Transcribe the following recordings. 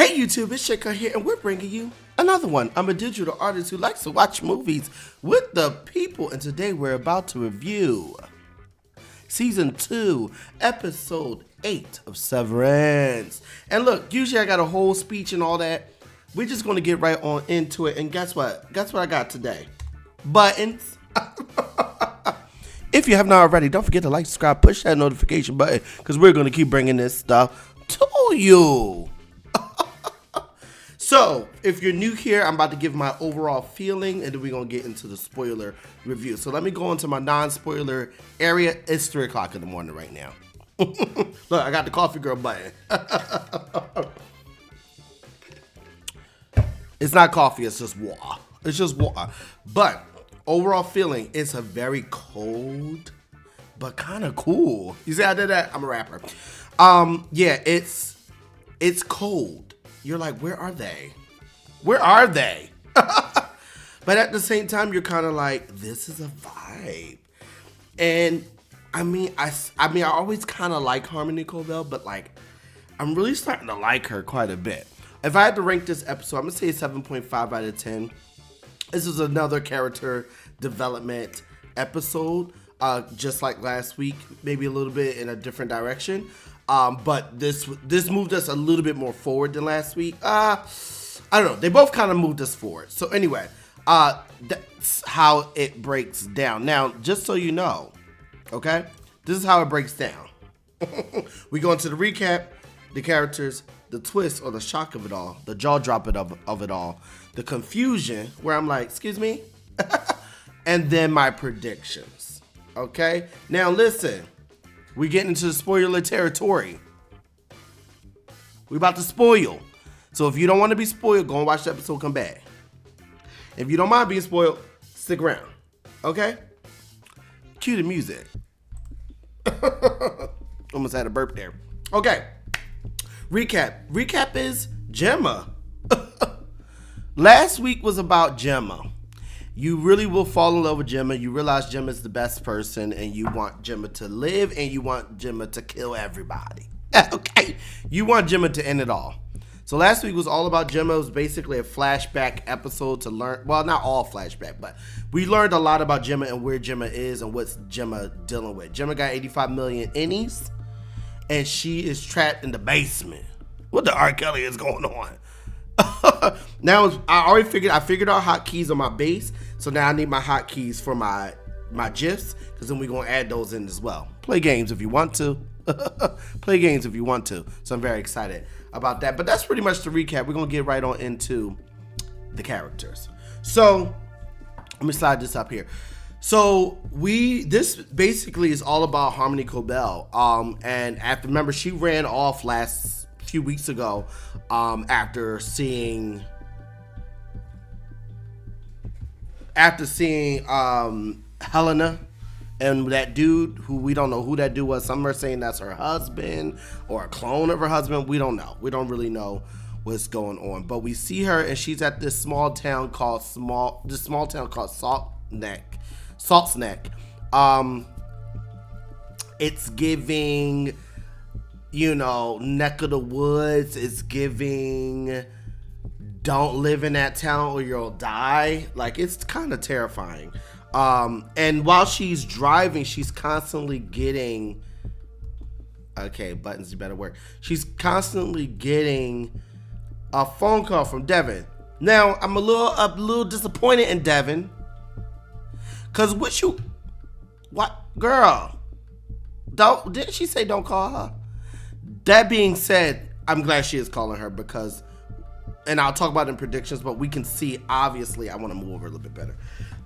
Hey YouTube, it's Shaker here, and we're bringing you another one. I'm a digital artist who likes to watch movies with the people, and today we're about to review Season 2, Episode 8 of Severance. And look, usually I got a whole speech and all that. We're just going to get right on into it, and guess what? Guess what I got today? Buttons. If you have not already, don't forget to like, subscribe, push that notification button, because we're going to keep bringing this stuff to you. So, if you're new here, I'm about to give my overall feeling, and then we're going to get into the spoiler review. So, let me go into my non-spoiler area. It's 3 o'clock in the morning right now. Look, I got the coffee girl button. It's not coffee, it's just water. It's just water. But, overall feeling, it's a very cold, but kind of cool. You see how I did that? I'm a rapper. Yeah, it's cold. You're like, where are they? Where are they? But at the same time, you're kind of like, this is a vibe. And I mean, I always kind of like Harmony Cobel, but like, I'm really starting to like her quite a bit. If I had to rank this episode, I'm gonna say 7.5 out of 10. This is another character development episode, just like last week, maybe a little bit in a different direction. But this moved us a little bit more forward than last week. I don't know. They both kind of moved us forward. So anyway, that's how it breaks down. Now, just so you know, okay, this is how it breaks down. We go into the recap, the characters, the twist or the shock of it all, the jaw dropping of it all, the confusion where I'm like, excuse me, and then my predictions. Okay, now listen. We getting into the spoiler territory. We about to spoil. So if you don't want to be spoiled, go and watch the episode, come back. If you don't mind being spoiled, stick around. Okay? Cue the music. Almost had a burp there. Okay. Recap. Recap is Gemma. Last week was about Gemma. You really will fall in love with Gemma. You realize Gemma is the best person, and you want Gemma to live, and you want Gemma to kill everybody. Okay? You want Gemma to end it all. So last week was all about Gemma. It was basically a flashback episode to learn. Well, not all flashback, but we learned a lot about Gemma and where Gemma is and what's Gemma dealing with. Gemma got 85 million innies, and she is trapped in the basement. What the R. Kelly is going on? Now I figured out hotkeys on my base, so now I need my hotkeys for my GIFs, because then we're gonna add those in as well. Play games if you want to. Play games if you want to. So I'm very excited about that. But that's pretty much the recap. We're gonna get right on into the characters. So let me slide this up here. So this basically is all about Harmony Cobel. And remember, she ran off few weeks ago after seeing Helena and that dude who we don't know who that dude was. Some are saying that's her husband or a clone of her husband. We don't know. We don't really know what's going on. But we see her, and she's at this small town called Salt's Neck. It's giving, neck of the woods. Is giving, don't live in that town or you'll die. Like, it's kind of terrifying. And while she's driving, she's constantly getting, okay, buttons, you better work. She's constantly getting a phone call from Devon. Now, I'm a little disappointed in Devon. Cause what, girl? Didn't she say don't call her? That being said, I'm glad she is calling her because, and I'll talk about it in predictions, but we can see, obviously, I want to move over a little bit better.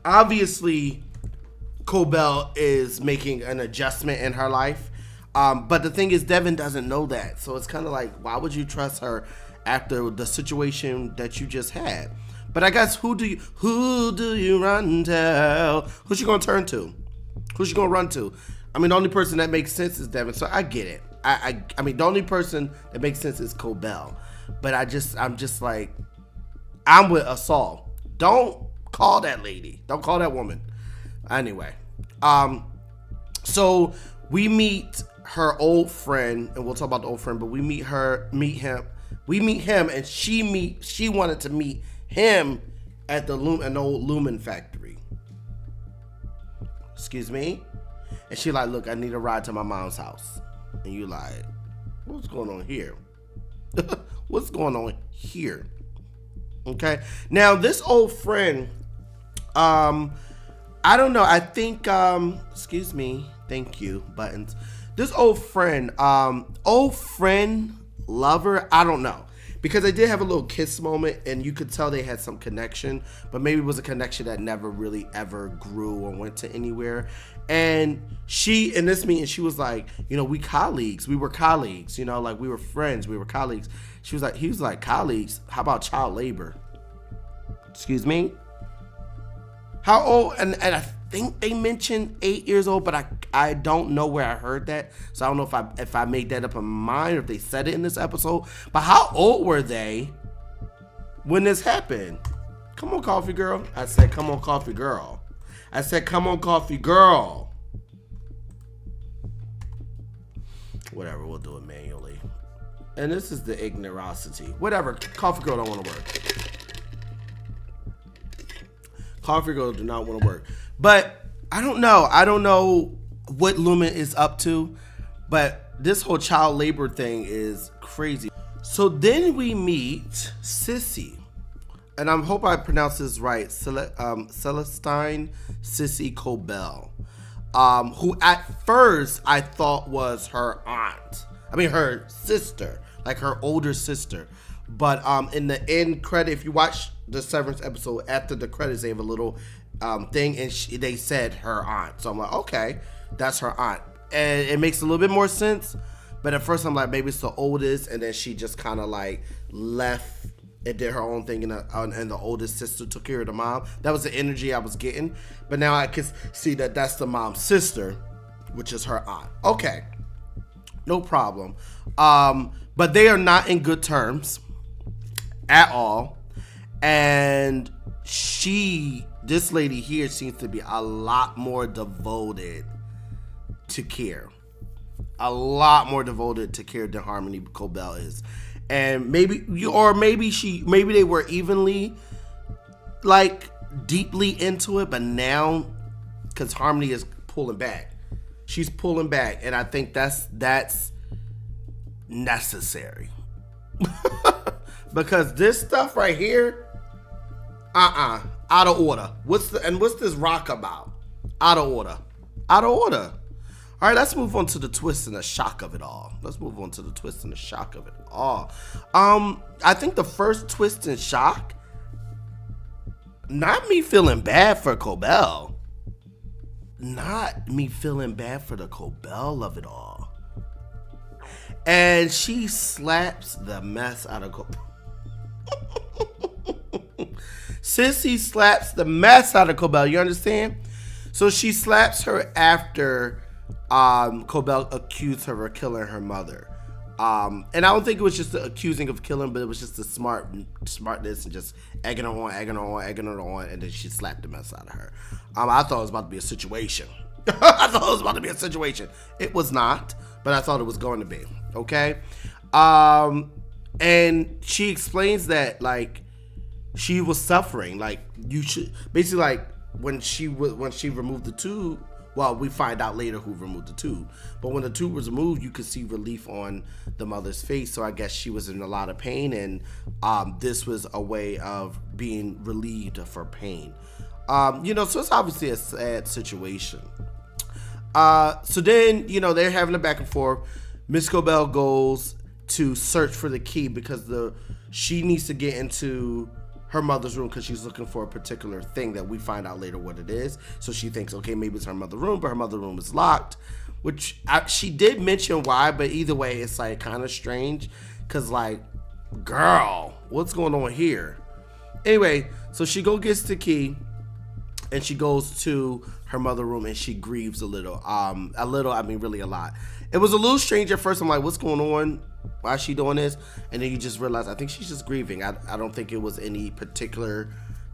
Obviously, Cobel is making an adjustment in her life. But the thing is, Devon doesn't know that. So it's kind of like, why would you trust her after the situation that you just had? But I guess who do you run to? Who's she going to turn to? Who's she going to run to? I mean, the only person that makes sense is Devon, so I get it. I mean, the only person that makes sense is Cobel. But I'm just like, I'm with Assault. Don't call that lady. Don't call that woman. Anyway, so we meet her old friend, and we'll talk about the old friend, but we meet him, We meet him, and she wanted to meet him at an Old Lumon Factory. Excuse me? And she like, look, I need a ride to my mom's house. And you like, what's going on here? What's going on here? Okay. Now, this old friend, I don't know. I think, excuse me. Thank you, buttons. This old friend, lover, I don't know. Because they did have a little kiss moment, and you could tell they had some connection, but maybe it was a connection that never really ever grew or went to anywhere. And she, in this meeting, she was like, we were colleagues, like we were friends, we were colleagues. He was like, colleagues? How about child labor? Excuse me? How old? And I think they mentioned 8 years old, but I don't know where I heard that. So I don't know if I made that up in my mind or if they said it in this episode. But how old were they when this happened? Come on, coffee girl. I said, come on, coffee girl. I said, come on, coffee girl. Whatever, we'll do it manually. And this is the ignorosity. Whatever, coffee girl don't want to work. Coffee girl do not want to work. But I don't know. I don't know what Lumon is up to. But this whole child labor thing is crazy. So then we meet Sissy. And I hope I pronounced this right. Celestine Sissy Cobel. Who at first I thought was her aunt. I mean her sister. Like her older sister. But in the end credit, if you watch the Severance episode, after the credits, they have a little thing, and they said her aunt. So I'm like, okay, that's her aunt. And it makes a little bit more sense. But at first I'm like, maybe it's the oldest, and then she just kind of like left and did her own thing, and the oldest sister took care of the mom. That was the energy I was getting. But now I can see that that's the mom's sister, which is her aunt. Okay, no problem. But they are not in good terms at all. And this lady here seems to be a lot more devoted to care. A lot more devoted to care than Harmony Cobel is. And maybe they were evenly like deeply into it, but now because Harmony is pulling back. She's pulling back, and I think that's necessary. Because this stuff right here, out of order. What's this rock about? Out of order. All right, let's move on to the twist and the shock of it all. I think the first twist and shock, not me feeling bad for Cobel. Not me feeling bad for the Cobel of it all. And she slaps the mess out of Cobel. Sissy slaps the mess out of Cobel, you understand? So she slaps her after Cobel accused her of killing her mother. And I don't think it was just the accusing of killing, but it was just the smartness and just egging her on, and then she slapped the mess out of her. I thought it was about to be a situation. It was not, but I thought it was going to be. Okay? And she explains that, like, she was suffering. Like, you should basically, like, when she removed the tube. Well, we find out later who removed the tube. But when the tube was removed, you could see relief on the mother's face. So I guess she was in a lot of pain, and this was a way of being relieved of her pain. So it's obviously a sad situation. So then, they're having a back and forth. Miss Cobel goes to search for the key because she needs to get into her mother's room because she's looking for a particular thing that we find out later what it is. So she thinks, okay, maybe it's her mother's room, but her mother's room is locked, which she did mention why, but either way, it's like kind of strange because, like, girl, what's going on here? Anyway, so she gets the key and she goes to her mother's room and she grieves a little. I mean, really a lot. It was a little strange at first. I'm like, what's going on? Why is she doing this? And then you just realize, I think she's just grieving. I don't think it was any particular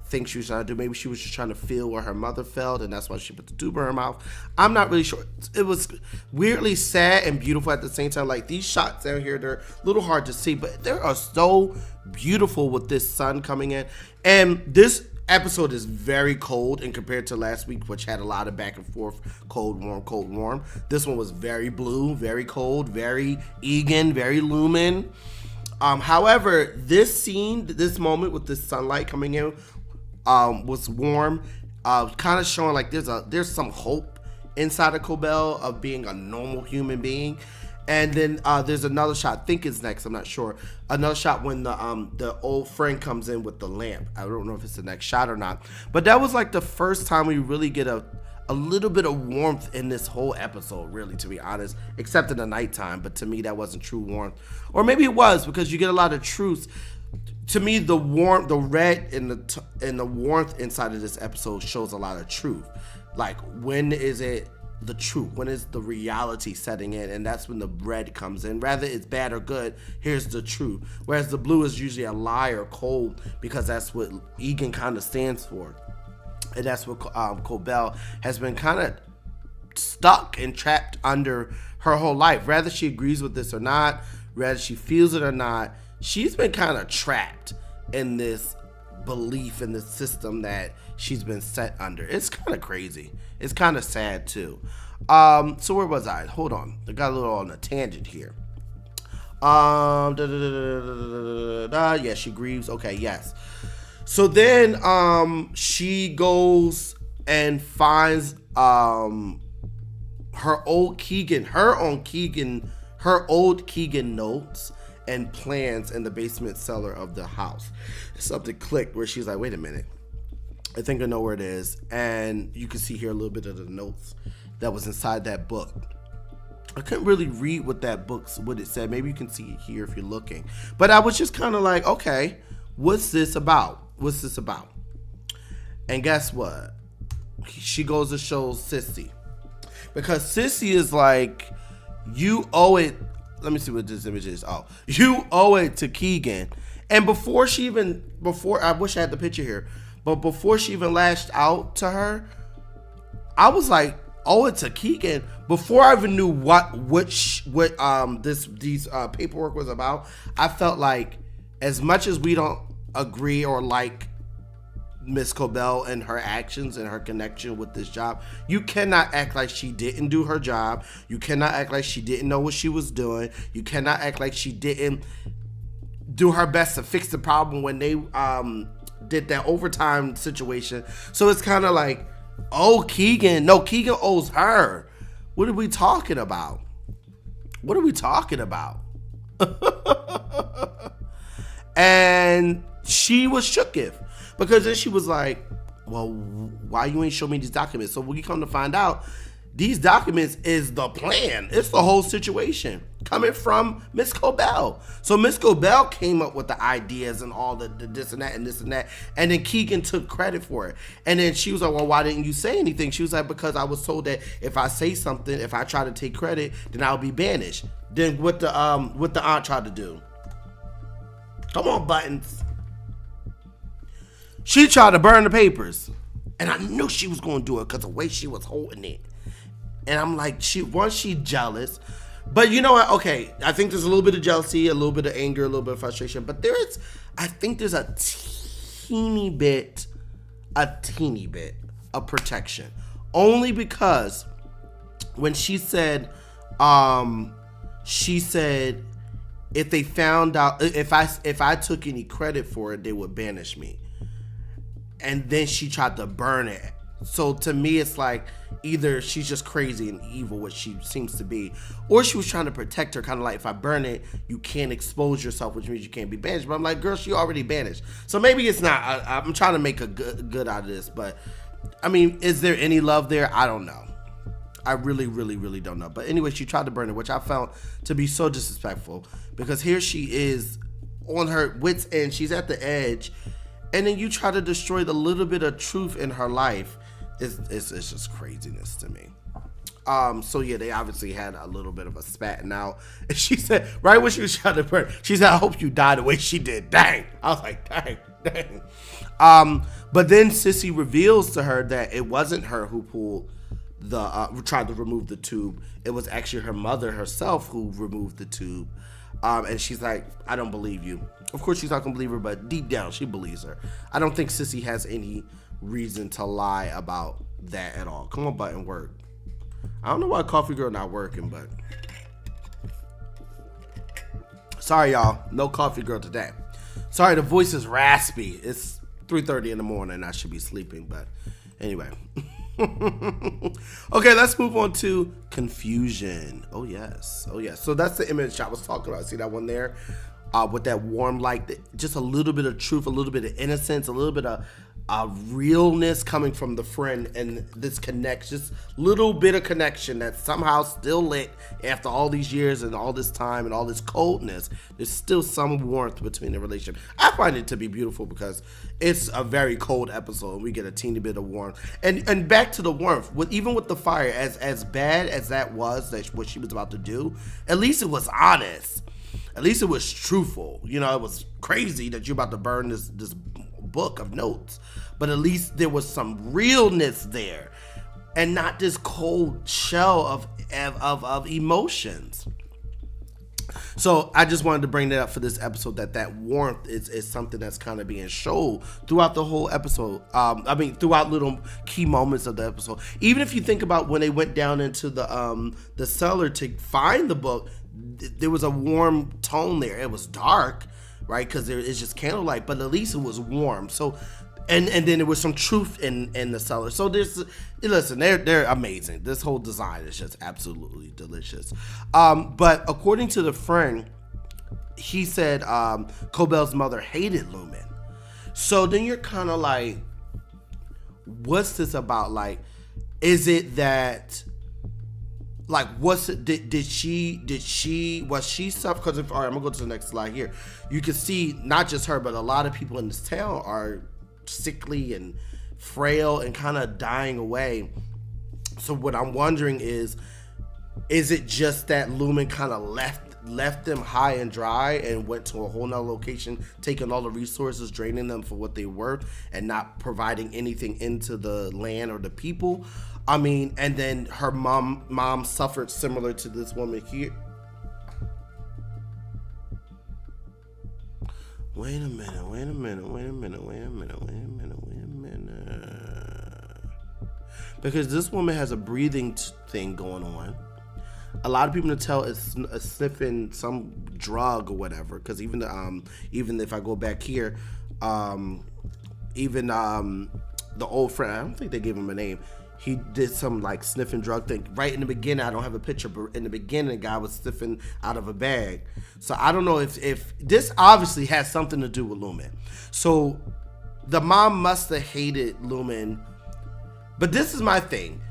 think she was trying to do. Maybe she was just trying to feel where her mother felt, and that's why she put the tube in her mouth. I'm not really sure. It was weirdly sad and beautiful at the same time. Like, these shots down here, they're a little hard to see, but they are so beautiful with this sun coming in. And this episode is very cold, and compared to last week, which had a lot of back and forth, cold, warm. This one was very blue, very cold, very Keagen, very Lumon. However, this scene, this moment with the sunlight coming in, was warm, kind of showing like there's some hope inside of Cobel of being a normal human being. And then there's another shot, I think it's next, I'm not sure. Another shot when the old friend comes in with the lamp. I don't know if it's the next shot or not. But that was like the first time we really get a little bit of warmth in this whole episode, really, to be honest, except in the nighttime. But to me, that wasn't true warmth. Or maybe it was, because you get a lot of truths. To me, the warmth, the red and the warmth inside of this episode shows a lot of truth. Like, when is it the truth? When is the reality setting in? And that's when the red comes in. Rather it's bad or good, here's the truth. Whereas the blue is usually a lie or cold, because that's what Keagen kind of stands for. And that's what Cobel has been kind of stuck and trapped under her whole life. Rather she agrees with this or not, rather she feels it or not, she's been kind of trapped in this belief in the system that she's been set under. It's kind of crazy. It's kind of sad too. So where was I? Hold on. I got a little on a tangent here. Yeah, she grieves. Okay, yes. So then she goes and finds her old Keagen notes and plans in the basement cellar of the house. Something clicked where she's like, wait a minute, I think I know where it is. And you can see here a little bit of the notes that was inside that book. I couldn't really read what it said. Maybe you can see it here if you're looking. But I was just kind of like, okay, what's this about? What's this about? And guess what? She goes to show Sissy. Because Sissy is like, you owe it. Let me see what this image is. Oh, you owe it to Keagen. And before I wish I had the picture here, but before she even lashed out to her, I was like, owe it to Keagen. Before I even knew what these paperwork was about, I felt like, as much as we don't agree or like Miss Cobel and her actions and her connection with this job, you cannot act like she didn't do her job. You cannot act like she didn't know what she was doing. You cannot act like she didn't do her best to fix the problem when they did that overtime situation. So it's kind of like, oh, Keagen. No, Keagen owes her. What are we talking about? What are we talking about? And she was shooketh. Because then she was like, well, why you ain't show me these documents? So we come to find out, these documents is the plan. It's the whole situation coming from Miss Cobel. So Miss Cobel came up with the ideas and all the this and that and this and that. And then Keagen took credit for it. And then she was like, well, why didn't you say anything? She was like, because I was told that if I say something, if I try to take credit, then I'll be banished. Then what the aunt tried to do. Come on, Buttons. She tried to burn the papers. And I knew she was going to do it because the way she was holding it. And I'm like, she jealous. But you know what? Okay, I think there's a little bit of jealousy, a little bit of anger, a little bit of frustration. But I think there's a teeny bit of protection. Only because when she said, if they found out, if I took any credit for it, they would banish me. And then she tried to burn it. So to me, it's like either she's just crazy and evil, which she seems to be, or she was trying to protect her, kind of like, if I burn it, you can't expose yourself, which means you can't be banished. But I'm like, girl, she already banished. So maybe it's not. I'm trying to make a good out of this. But I mean, is there any love there? I don't know. I really, really, really don't know. But anyway, she tried to burn it, which I found to be so disrespectful, because here she is on her wit's end. She's at the edge. And then you try to destroy the little bit of truth in her life. It's just craziness to me. So yeah, they obviously had a little bit of a spatting out. And she said, right when she was trying to burn, she said, I hope you die the way she did. Dang. I was like, dang. But then Sissy reveals to her that it wasn't her who pulled tried to remove the tube. It was actually her mother herself who removed the tube. And she's like, I don't believe you. Of course she's not gonna believe her, but deep down she believes her. I don't think Sissy has any reason to lie about that at all. Come on, button, work. I don't know why Coffee Girl not working, but sorry y'all, no Coffee Girl today. Sorry, the voice is raspy. It's 3:30 in the morning. I should be sleeping, but anyway. Okay, let's move on to confusion. Oh yes. So that's the image I was talking about. See that one there, with that warm light, just a little bit of truth, a little bit of innocence, a little bit of realness coming from the friend, and this connection, just little bit of connection that somehow still lit after all these years and all this time and all this coldness. There's still some warmth between the relationship. I find it to be beautiful because it's a very cold episode and we get a teeny bit of warmth. And back to the warmth, even with the fire, as bad as that was, what she was about to do, at least it was honest. At least it was truthful. You know, it was crazy that you're about to burn this book of notes, but at least there was some realness there and not this cold shell of emotions. So I just wanted to bring that up for this episode, that warmth is something that's kind of being shown throughout the whole episode. Throughout little key moments of the episode. Even if you think about when they went down into the cellar to find the book, there was a warm tone there. It was dark, right? Because it's just candlelight, but at least it was warm. So, and then there was some truth in the cellar. So they're amazing. This whole design is just absolutely delicious. But according to the friend, he said Cobel's mother hated Lumen. So then you're kind of like, what's this about? Like, is it that? Like, was she suffer? Because all right, I'm gonna go to the next slide here. You can see not just her, but a lot of people in this town are sickly and frail and kind of dying away. So what I'm wondering is it just that Lumen kind of left them high and dry and went to a whole nother location, taking all the resources, draining them for what they were, and not providing anything into the land or the people? I mean, and then her mom suffered similar to this woman here. Wait a minute. Because this woman has a breathing thing going on. A lot of people can tell it's sniffing some drug or whatever. Because even if I go back here, the old friend, I don't think they gave him a name. He did some like sniffing drug thing. Right in the beginning, I don't have a picture, but in the beginning, the guy was sniffing out of a bag. So I don't know if this obviously has something to do with Lumen. So the mom must have hated Lumen. But this is my thing.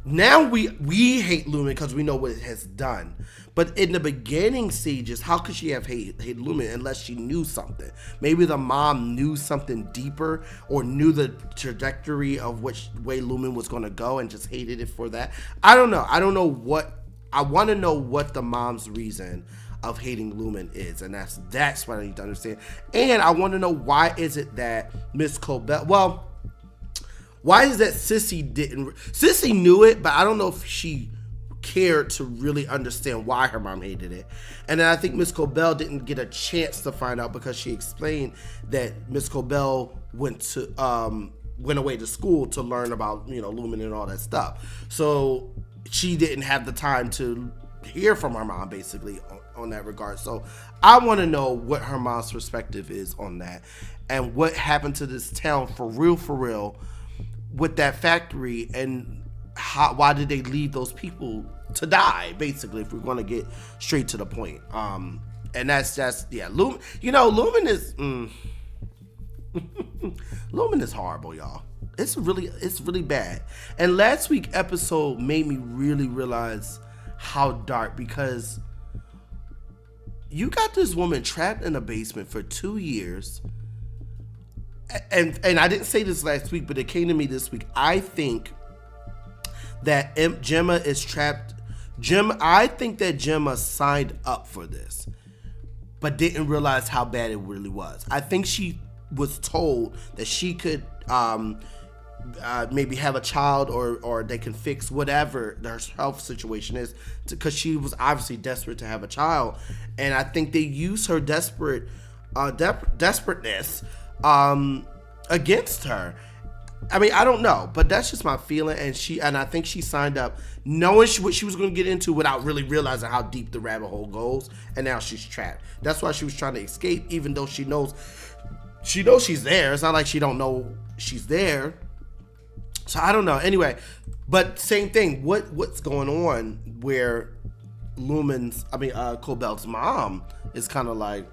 Now we hate Lumen because we know what it has done. But in the beginning stages, how could she have hated Lumen unless she knew something? Maybe the mom knew something deeper or knew the trajectory of which way Lumen was going to go and just hated it for that. I don't know. I want to know what the mom's reason of hating Lumen is, and that's what I need to understand. And I want to know, why is it that Miss Cobel, why is that Sissy knew it, but I don't know if she cared to really understand why her mom hated it. And then I think Miss Cobel didn't get a chance to find out because she explained that Miss Cobel went away to school to learn about, Lumen and all that stuff. So she didn't have the time to hear from her mom basically on that regard. So I want to know what her mom's perspective is on that and what happened to this town for real with that factory, and why did they leave those people to die, basically, if we're going to get straight to the point. And that's just, Lumen, Lumen is Lumen is horrible, y'all. It's really bad. And last week's episode made me really realize how dark, because you got this woman trapped in a basement for 2 years. And I didn't say this last week, but it came to me this week. I think that Gemma is trapped. I think that Gemma signed up for this, but didn't realize how bad it really was. I think she was told that she could maybe have a child, or they can fix whatever their health situation is, because she was obviously desperate to have a child. And I think they used her desperateness against her. I mean, I don't know, but that's just my feeling. And I think she signed up knowing what she was going to get into without really realizing how deep the rabbit hole goes. And now she's trapped. That's why she was trying to escape, even though she knows she's there. It's not like she don't know she's there. So I don't know. Anyway, but same thing. What's going on where Cobel's mom is kind of like,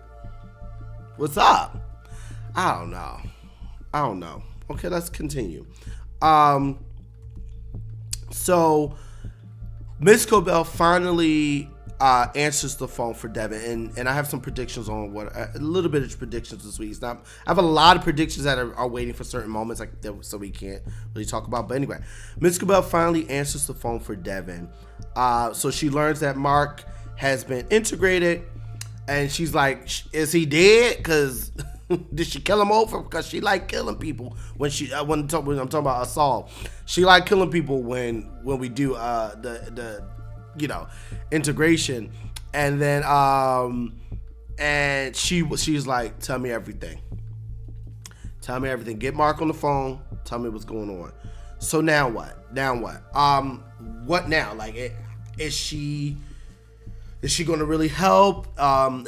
what's up? I don't know. Okay, let's continue. So Miss Cobel finally answers the phone for Devon, and I have some predictions on a little bit of predictions this week. I have a lot of predictions that are waiting for certain moments, so we can't really talk about. But anyway, Miss Cobel finally answers the phone for Devon. So she learns that Mark has been integrated, and she's like, "Is he dead? Because did she kill him over? Because she like killing people when I'm talking about assault. She like killing people when we do the integration." And then and she's like, tell me everything. Get Mark on the phone. Tell me what's going on. So now what? What now? Like, is she going to really help?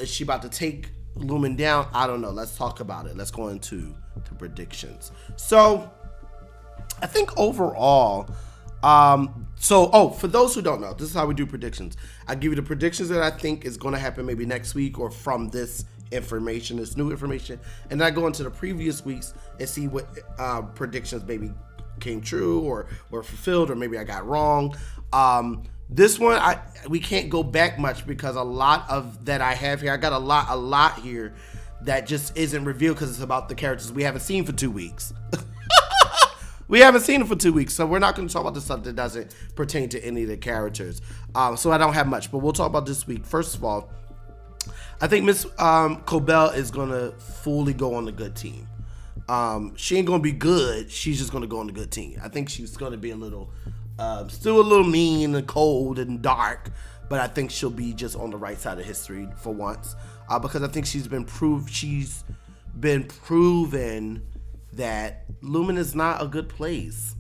Is she about to take Lumon down? I don't know. Let's talk about it. Let's go into the predictions. So I think overall, for those who don't know, this is how we do predictions. I give you the predictions that I think is going to happen maybe next week or from this information, this new information, and then I go into the previous weeks and see what predictions maybe came true or fulfilled, or maybe I got wrong. This one, we can't go back much because a lot of that I have here, I got a lot here that just isn't revealed because it's about the characters we haven't seen for 2 weeks. We haven't seen them for 2 weeks, so we're not going to talk about the stuff that doesn't pertain to any of the characters. So I don't have much, but we'll talk about this week. First of all, I think Miss Cobel is going to fully go on the good team. She ain't going to be good. She's just going to go on the good team. I think she's going to be still a little mean and cold and dark, but I think she'll be just on the right side of history for once, because I think she's been proven that Lumon is not a good place,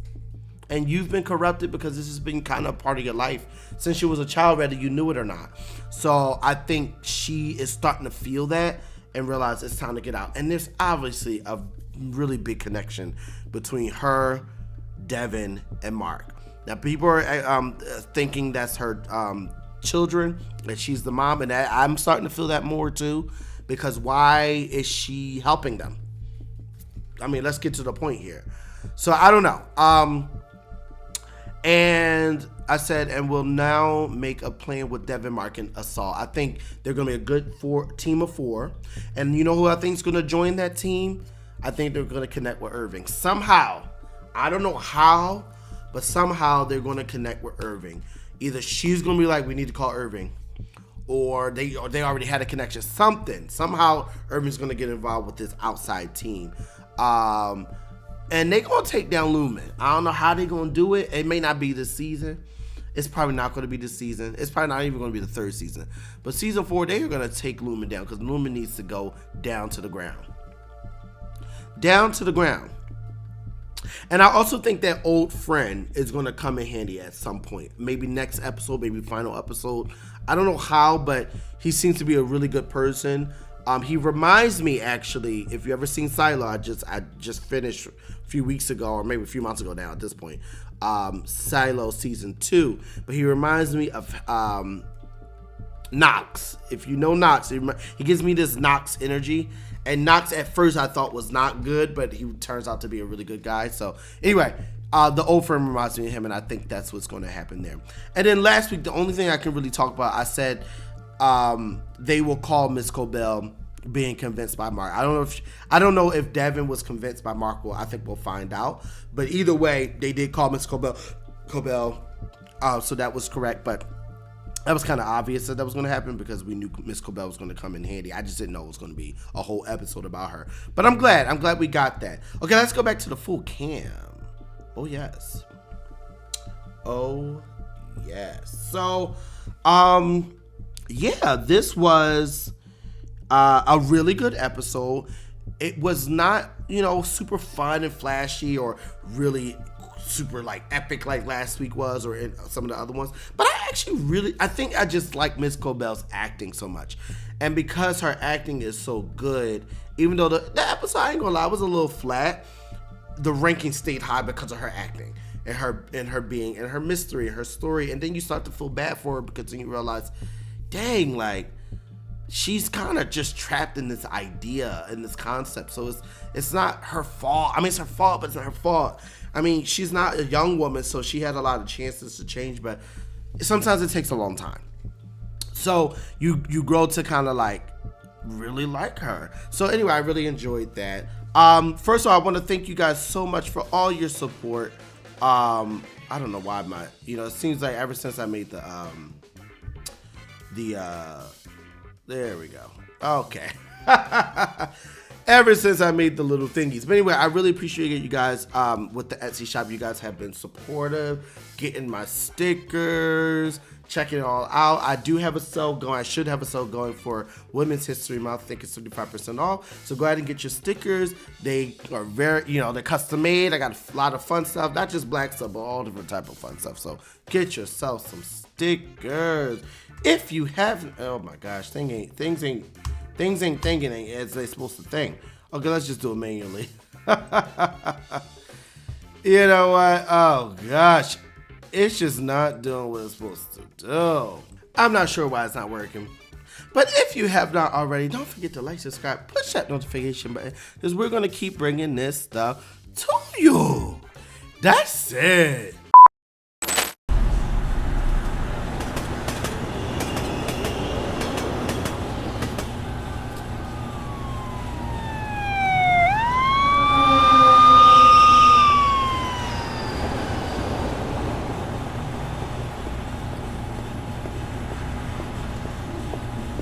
and you've been corrupted because this has been kind of part of your life since you was a child, whether you knew it or not. So I think she is starting to feel that and realize it's time to get out. And there's obviously a really big connection between her, Devon, and Mark. Now people are thinking that's her children, that she's the mom, and I'm starting to feel that more too, because why is she helping them? I mean, let's get to the point here. So I don't know. And I said, and we'll now make a plan with Devon, Mark, and Assault. I think they're going to be a good team of 4. And you know who I think is going to join that team? I think they're going to connect with Irving. Somehow. I don't know how, but somehow they're going to connect with Irving. Either she's going to be like, we need to call Irving, or they already had a connection. Somehow Irving's going to get involved with this outside team. And they're going to take down Lumon. I don't know how they're going to do it. It may not be this season. It's probably not going to be this season. It's probably not even going to be the 3rd season. But season 4, they are going to take Lumon down, because Lumon needs to go down to the ground. Down to the ground. And I also think that old friend is going to come in handy at some point. Maybe next episode, maybe final episode. I don't know how, but he seems to be a really good person. He reminds me, actually, if you ever seen Silo, I just finished a few weeks ago, or maybe a few months ago now at this point, Silo season 2. But he reminds me of Knox. If you know Knox, he gives me this Knox energy. And Knox at first I thought was not good, but he turns out to be a really good guy. So anyway, the old friend reminds me of him, and I think that's what's going to happen there. And then last week, the only thing I can really talk about, I said they will call Miss Cobel being convinced by Mark. I don't know if Devon was convinced by Mark. Well, I think we'll find out. But either way, they did call Miss Cobel. So that was correct. But That was kind of obvious that was going to happen because we knew Miss Cobel was going to come in handy. I just didn't know it was going to be a whole episode about her. But I'm glad we got that. Okay, let's go back to the full cam. Oh, yes. Oh, yes. So, yeah, this was a really good episode. It was not, super fun and flashy or really super like epic like last week was or in some of the other ones, but I think I just like Miss Cobel's acting so much, and because her acting is so good, even though the episode, I ain't gonna lie, was a little flat, the ranking stayed high because of her acting and her being and her mystery and her story, and then you start to feel bad for her because then you realize, dang, like she's kind of just trapped in this idea and this concept, so it's not her fault. I mean, it's her fault, but it's not her fault. I mean, she's not a young woman, so she had a lot of chances to change, but sometimes it takes a long time. So you grow to kind of like really like her. So anyway, I really enjoyed that. First of all, I want to thank you guys so much for all your support. I don't know why it seems like ever since I made there we go. Okay. Ever since I made the little thingies. But anyway, I really appreciate you guys with the Etsy shop. You guys have been supportive, getting my stickers, checking it all out. I do have a sale going. I should have a sale going for Women's History Month. I think it's 75% off. So go ahead and get your stickers. They are very, they're custom made. I got a lot of fun stuff, not just black stuff, but all different type of fun stuff. So get yourself some stickers. If you haven't, oh my gosh, things ain't thinking as they supposed to think. Okay, let's just do it manually. You know what? Oh gosh, it's just not doing what it's supposed to do. I'm not sure why it's not working. But if you have not already, don't forget to like, subscribe, push that notification button, because we're gonna keep bringing this stuff to you. That's it.